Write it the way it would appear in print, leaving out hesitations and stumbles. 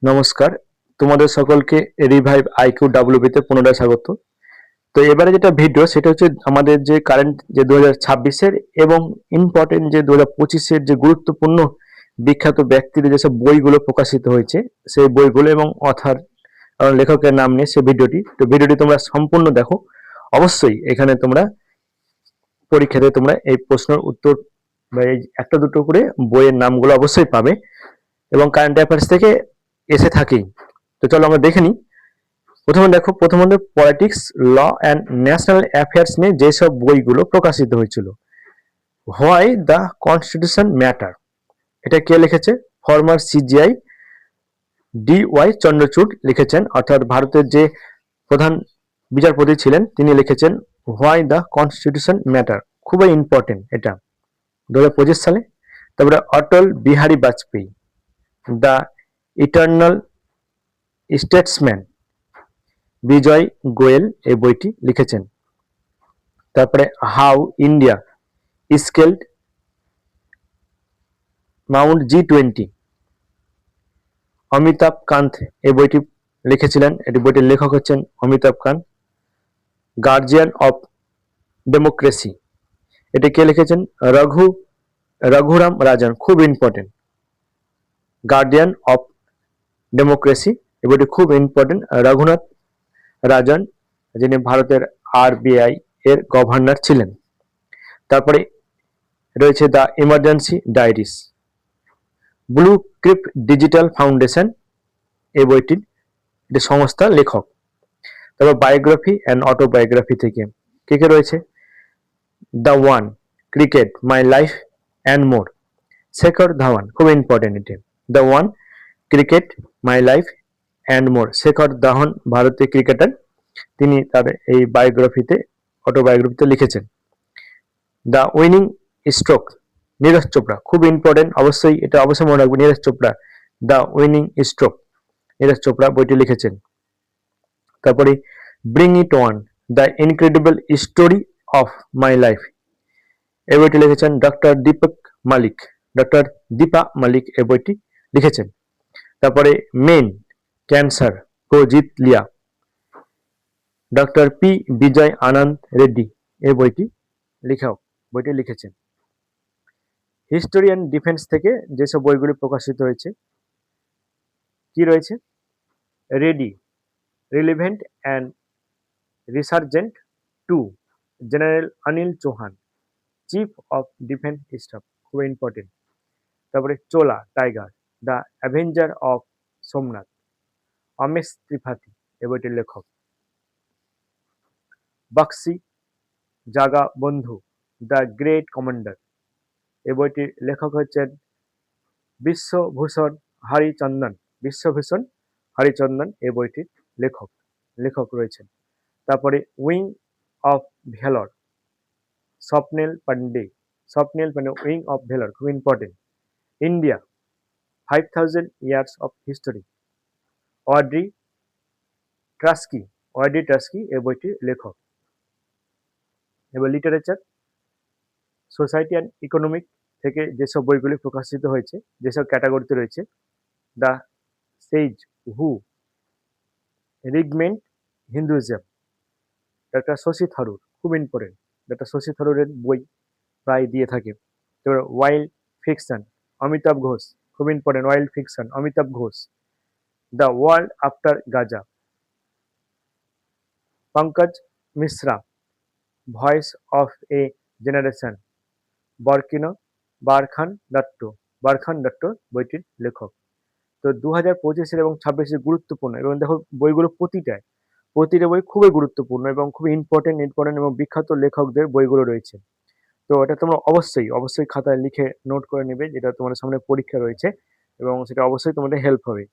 নমস্কার, তোমাদের সকলকে রিভাইভ আইকিউ ডাব্লিউবিতে পুনরায় স্বাগত। তো এবারে যেটা ভিডিও সেটা হচ্ছে আমাদের যে কারেন্ট যে 2026-এর এবং ইম্পর্টেন্ট যে 2025-এর যে গুরুত্বপূর্ণ বিখ্যাত ব্যক্তিদের যেসব বইগুলো প্রকাশিত হয়েছে সেই বইগুলো এবং অথার লেখকের নাম নিয়ে সে ভিডিওটি তোমরা সম্পূর্ণ দেখো। অবশ্যই এখানে তোমরা পরীক্ষাতে তোমরা এই প্রশ্নের উত্তর বা এই একটা দুটো করে বইয়ের নামগুলো অবশ্যই পাবে এবং কারেন্ট অ্যাফেয়ার্স থেকে এসে থাকেই। তো চলো আমরা দেখে নিই। প্রথমে politics, law and national affairs নিয়ে যেসব বইগুলো প্রকাশিত হয়েছিল। হোয়াই দ্য কনস্টিটিউশন ম্যাটার, এটা কে লিখেছে? ফর্মার সিজিআই DY চন্দ্রচূড় লিখেছেন, অর্থাৎ ভারতের যে প্রধান বিচারপতি ছিলেন তিনি লিখেছেন হোয়াই দ্য কনস্টিটিউশন ম্যাটার। খুবই ইম্পর্টেন্ট এটা, 2025 সালে। তারপরে Atal Bihari Vajpayee, the eternal statesman, Vijay Goel এই বইটি লিখেছেন। তারপরে how India scaled mount G20, Amitabh Kant এই বইটি লিখেছিলেন। এটি বইটির লেখক হচ্ছেন Amitabh Kant. Guardian of democracy, এটি কে লিখেছেন? রঘুরাম রাজন। খুব ইম্পর্টেন্ট, গার্ডিয়ান অফ ডেমোক্রেসি এই বইটি খুব ইম্পর্টেন্ট। রঘুনাথ রাজন, যিনি ভারতের RBI এর গভর্নর ছিলেন। তারপরে রয়েছে the Emergency Diaries, Blue Kraft Digital Foundation এই বইটির এটি সংস্থার লেখক। তারপর বায়োগ্রাফি অ্যান্ড অটোবায়োগ্রাফি থেকে কে কে রয়েছে? The one, cricket, my life and more, Shekhar Dhawan. খুব ইম্পর্টেন্ট এটি, the one, cricket, my life and more. Shekhar Dhawan ভারতীয় ক্রিকেটার, তিনি তার এই অটোবায়োগ্রাফিতে লিখেছেন। The winning stroke, Neeraj Chopra. খুব ইম্পর্টেন্ট, অবশ্যই এটা অবশ্যই মনে রাখবে, Neeraj Chopra, the winning stroke, Neeraj Chopra বইটি লিখেছেন। তারপরে bring it one, the incredible story of my life এই বইটি লিখেছেন ডক্টর দীপা মালিক এই বইটি লিখেছেন। তারপরে মেন ক্যান্সার প্রজিত লিয়া, ডক্টর পি বিজয় আনন্দ রেড্ডি এই বইটি লিখেছেন। হিস্টোরি অ্যান্ড ডিফেন্স থেকে যেসব বইগুলি প্রকাশিত হয়েছে কি রয়েছে? Ready, relevant and resurgent 2, general Anil Chauhan, chief of defence staff. খুব ইম্পর্টেন্ট। তারপরে Chola tiger, the avenger of Somnath, Amish Tripathi এ বইটির লেখক। বক্সি জাগা বন্ধু, দ্য গ্রেট কমান্ডার এ বইটির লেখক হচ্ছেন বিশ্বভূষণ হরিচন্দন এ বইটির লেখক রয়েছেন। তারপরে wing of valour, Swapnil Pandey, wing of valour, খুব important. India 5000 years of history, Audrey Truschke এ বইটির লেখক। এবার লিটারেচার, সোসাইটি অ্যান্ড ইকোনমিক থেকে যেসব বইগুলি প্রকাশিত হয়েছে, যেসব ক্যাটাগরিতে রয়েছে, দ্য সেজ হু রিগমেন্ট হিন্দুইজম, ডক্টর শশী থারুর, খুব ইম্পর্টেন্ট, ডক্টর শশী থারুরের বই প্রায় দিয়ে থাকে। তারপরে ওয়াইল্ড ফিকশন, অমিতাভ ঘোষ, খুব important, wild fiction Amitabh Ghosh. The world after Gaza, Pankaj Mishra, voice of A generation, barchan Dutta বইটির লেখক। তো 2025 এবং 26 গুরুত্বপূর্ণ, এবং দেখো বইগুলো প্রতিটা বই খুবই গুরুত্বপূর্ণ এবং খুবই ইম্পর্টেন্ট এবং বিখ্যাত লেখকদের বইগুলো রয়েছে। তো এটা তোমরা অবশ্যই খাতায় লিখে নোট করে নেবে, যেটা তোমাদের সামনে পরীক্ষা রয়েছে এবং সেটা অবশ্যই তোমাদের হেল্প হবে।